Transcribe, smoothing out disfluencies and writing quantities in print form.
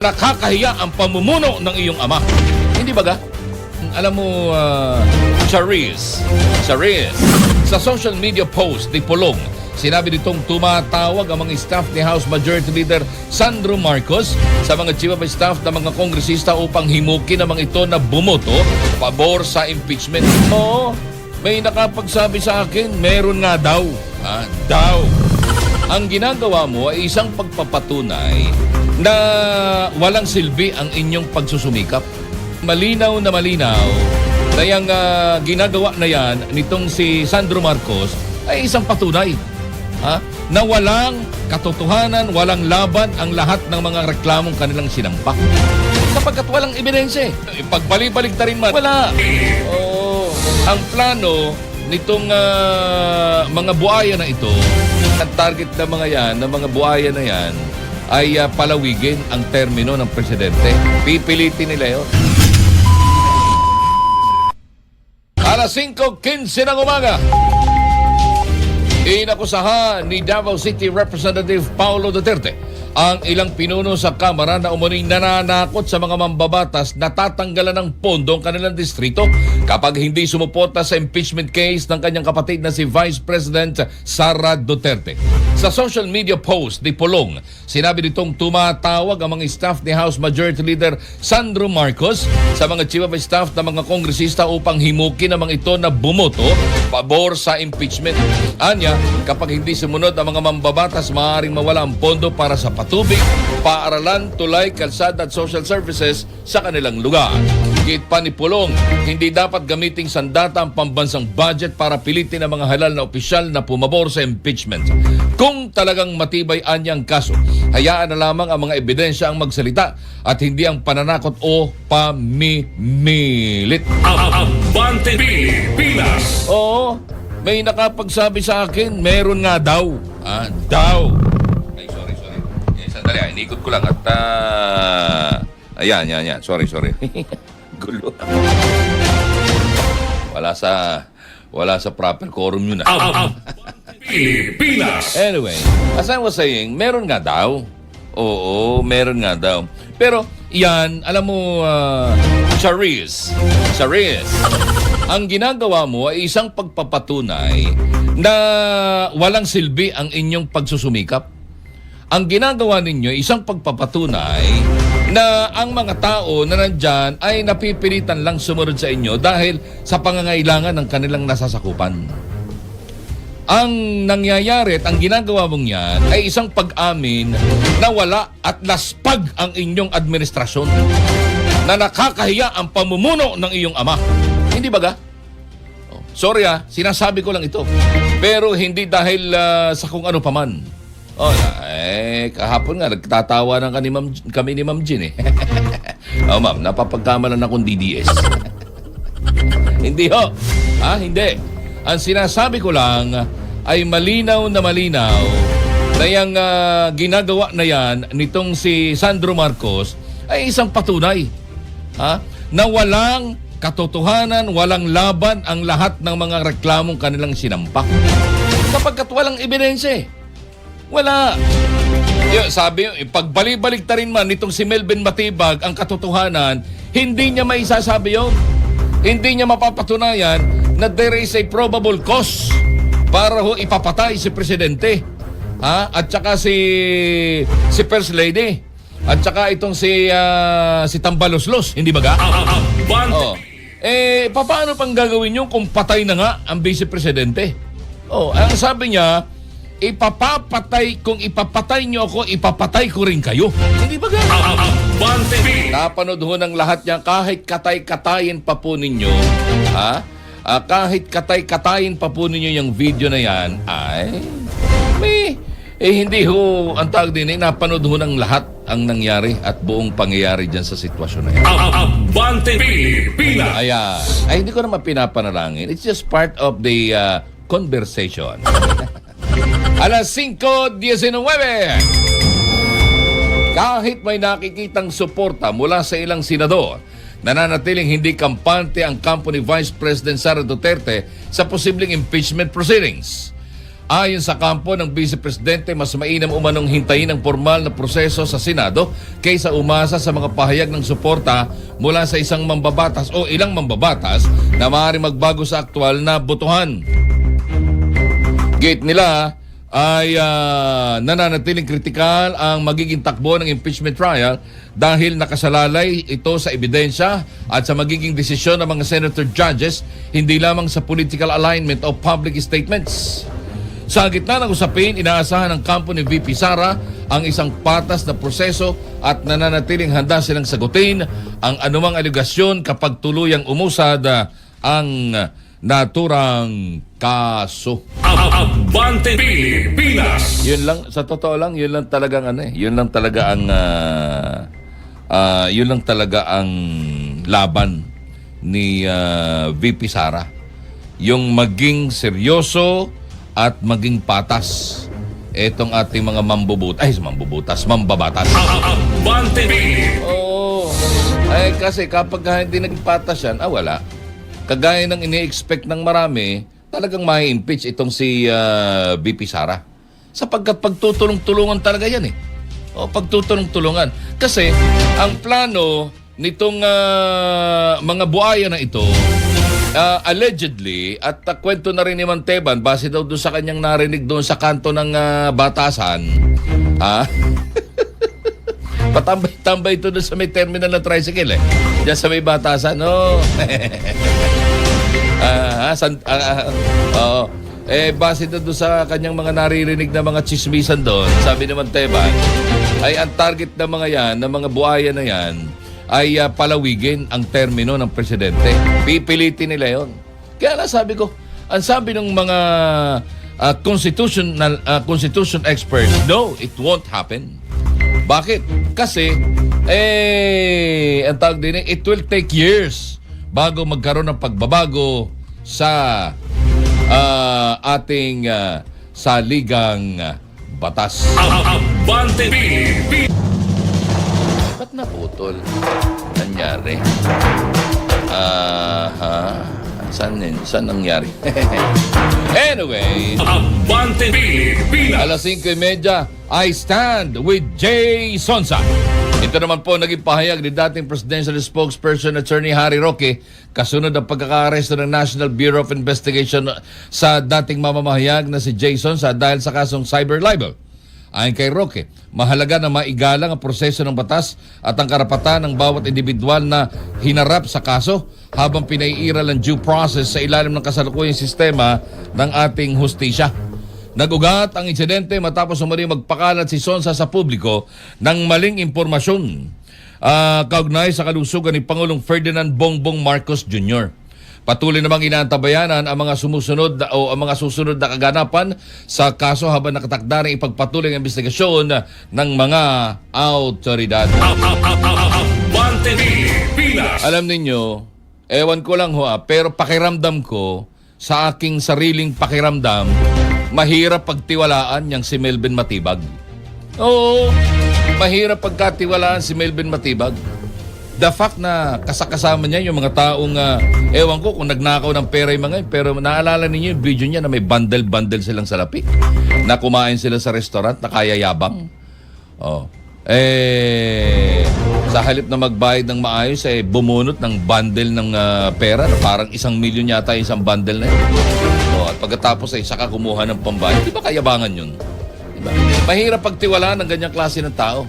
Nakakahiya ang pamumuno ng iyong ama. Hindi ba ga? Alam mo, Charis, sa social media post ni Pulong, sinabi nitong tumatawag ang mga staff ni House Majority Leader Sandro Marcos sa mga chief of staff ng mga kongresista upang himukin ang mga ito na bumoto pabor sa impeachment. Oo, may nakapagsabi sa akin, meron nga daw. Ang ginagawa mo ay isang pagpapatunay na walang silbi ang inyong pagsusumikap. Malinaw na yung ginagawa na yan nitong si Sandro Marcos ay isang patunay na walang katotohanan, walang laban ang lahat ng mga reklamong kanilang sinampak. Sapagkat walang ebidensya. Ipagbalik-balik na rin man. Wala. Ang plano nitong mga buhaya na ito, ang target ng mga yan, ng mga buhaya na yan, ay palawigin ang termino ng presidente. Pipilitin nila yun. Alas 5:15 ng umaga, inakusahan ni Davao City Representative Paulo Duterte ang ilang pinuno sa Kamara na umuning nananakot sa mga mambabatas na tatanggalan ng pondo ang kanilang distrito kapag hindi sumuporta sa impeachment case ng kanyang kapatid na si Vice President Sara Duterte. Sa social media post ni Pulong, sinabi nitong tumatawag ang mga staff ni House Majority Leader Sandro Marcos sa mga chief of staff ng mga kongresista upang himukin ang mga ito na bumoto pabor sa impeachment. Anya, kapag hindi sumunod ang mga mambabatas, maaaring mawala ang pondo para sa patubig, paaralan, tulay, kalsada at social services sa kanilang lugar. Higit pa ni Pulong, hindi dapat gamiting sandata ang pambansang budget para pilitin ang mga halal na opisyal na pumabor sa impeachment. Kung talagang matibay anyang kaso, hayaan na lamang ang mga ebidensya ang magsalita at hindi ang pananakot o pamimilit. Abante Pilipinas! Oo, may nakapagsabi sa akin, meron nga daw. Ay, sorry. Sandali, inikot ko lang at ayan. Sorry. Gulo. Wala sa proper quorum yun. Pilipinas! Anyway, as I was saying, meron nga daw. Oo, meron nga daw. Pero, yan, alam mo, Charis, ang ginagawa mo ay isang pagpapatunay na walang silbi ang inyong pagsusumikap. Ang ginagawa ninyo ay isang pagpapatunay na ang mga tao na nandyan ay napipilitan lang sumunod sa inyo dahil sa pangangailangan ng kanilang nasasakupan. Ang nangyayari at ang ginagawa mong yan ay isang pag-amin na wala at laspag ang inyong administrasyon, na nakakahiya ang pamumuno ng iyong ama. Hindi ba ga? Sorry sinasabi ko lang ito. Pero hindi dahil sa kung ano paman. Kahapon nga, nagtatawa ng kami ni Ma'am Jean ma'am, napapagkamalan akong DDS. Hindi ho. Hindi. Ang sinasabi ko lang ay malinaw na yung ginagawa na yan nitong si Sandro Marcos ay isang patunay na walang katotohanan, walang laban ang lahat ng mga reklamong kanilang sinampak. Sapagkat walang ebidensya. Wala. Sabi, pagbalik-balik ta rin man nitong si Melvin Matibag ang katotohanan, hindi niya maisasabi yun. Hindi niya mapapatunayan na there is a probable cause para ipapatay si Presidente. At saka si First Lady. At saka itong si Tambaloslos. Hindi ba ga? Paano pang gagawin yun kung patay na nga ang Vice Presidente? Ang sabi niya, kung ipapatay niyo ako, ipapatay ko rin kayo. Hindi ba ganun? Napanood ho ng lahat niya, kahit katay-katayin pa po ninyo, kahit katay-katayin pa po ninyo yung video na yan, hindi ho, ang tawag din, napanood ho ng lahat ang nangyari at buong pangyayari dyan sa sitwasyon na yan. Abante Pilipinas! Hindi ko naman pinapanalangin. It's just part of the conversation. Alas 5:19. Kahit may nakikitang suporta mula sa ilang senador, nananatiling hindi kampante ang kampo ni Vice President Sara Duterte sa posibleng impeachment proceedings. Ayon sa kampo ng Vice Presidente, mas mainam umanong hintayin ang formal na proseso sa Senado kaysa umasa sa mga pahayag ng suporta mula sa isang mambabatas o ilang mambabatas na maaaring magbago sa aktual na botohan. Gate nila ay nananatiling kritikal ang magiging takbo ng impeachment trial dahil nakasalalay ito sa ebidensya at sa magiging desisyon ng mga senator judges, hindi lamang sa political alignment o public statements. Sa gitna ng usapin, inaasahan ng kampo ni VP Sara ang isang patas na proseso at nananatiling handa silang sagutin ang anumang aligasyon kapag tuluyang umusad ang naturang kaso. Abante Pilipinas. Yun lang, sa totoo lang, yun lang talagang yun lang talaga ang yun lang talaga ang laban ni VP Sara. Yung maging seryoso at maging patas etong ating mga mambabatas. Abante Pilipinas. Oo. Ay kasi kapag hindi naging patas yan, wala. Kagaya ng ini-expect ng marami, talagang mai-impeach itong si VP Sara. Sapagkat pagtutulong-tulungan talaga yan eh. O, pagtutulong-tulungan. Kasi ang plano nitong mga buhaya na ito, allegedly, at kwento na rin ni Manteban, base daw doon sa kanyang narinig doon sa kanto ng batasan, patambay-tambay ito doon sa may terminal na tricycle eh. Diyan sa may batasan, no? Base doon sa kanyang mga naririnig na mga chismisan doon, sabi ni Manteban, ay ang target ng mga yan, ng mga buhaya na yan, ay palawigin ang termino ng presidente. Pipilitin nila yon. Kaya na sabi ko, ang sabi ng mga constitution experts, no, it won't happen. Bakit? Kasi, ang tawag din, it will take years bago magkaroon ng pagbabago sa ating saligang batas. Abante Pilipinas. Ba't naputol? Nangyari? Saan nangyari? Anyway, Abante Pilipinas. alas 5:30, I stand with Jay Sonsa. Ito naman po naging pahayag ni dating presidential spokesperson Attorney Harry Roque kasunod ang pagkakaaresto ng National Bureau of Investigation sa dating mamamahayag na si Jay Sonsa dahil sa kasong cyber libel. Ayon kay Roque, mahalaga na maigalang ang proseso ng batas at ang karapatan ng bawat individual na hinarap sa kaso habang pinaiiral ang due process sa ilalim ng kasalukuyang sistema ng ating hustisya. Nagugat ang insidente matapos umali magpakalat si Sonsa sa publiko ng maling impormasyon kaugnay sa kalusugan ni Pangulong Ferdinand Bongbong Marcos Jr. Patuloy namang inaantabayanan ang mga susunod na kaganapan sa kaso habang nakatakda rin ipagpatuloy ang investigasyon ng mga awtoridad. Abante Pilipinas. Alam ninyo, ewan ko lang pero pakiramdam ko, sa aking sariling pakiramdam, mahirap pagtiwalaan yang si Melvin Matibag. Oo, mahirap pagkatiwalaan si Melvin Matibag. The fact na kasama niya yung mga taong, ewan ko kung nagnakaw ng pera yung mga yun, pero naalala ninyo yung video niya na may bundle-bundle silang salapi, na kumain sila sa restaurant na kayayabang. Sa halip na magbayad ng maayos, bumunot ng bundle ng pera na parang 1 milyon yata yung isang bundle na yun. At pagkatapos saka kumuha ng pambayad. Di ba kayabangan yun? Diba? Mahirap pagtiwalaan ng ganyang klase ng tao.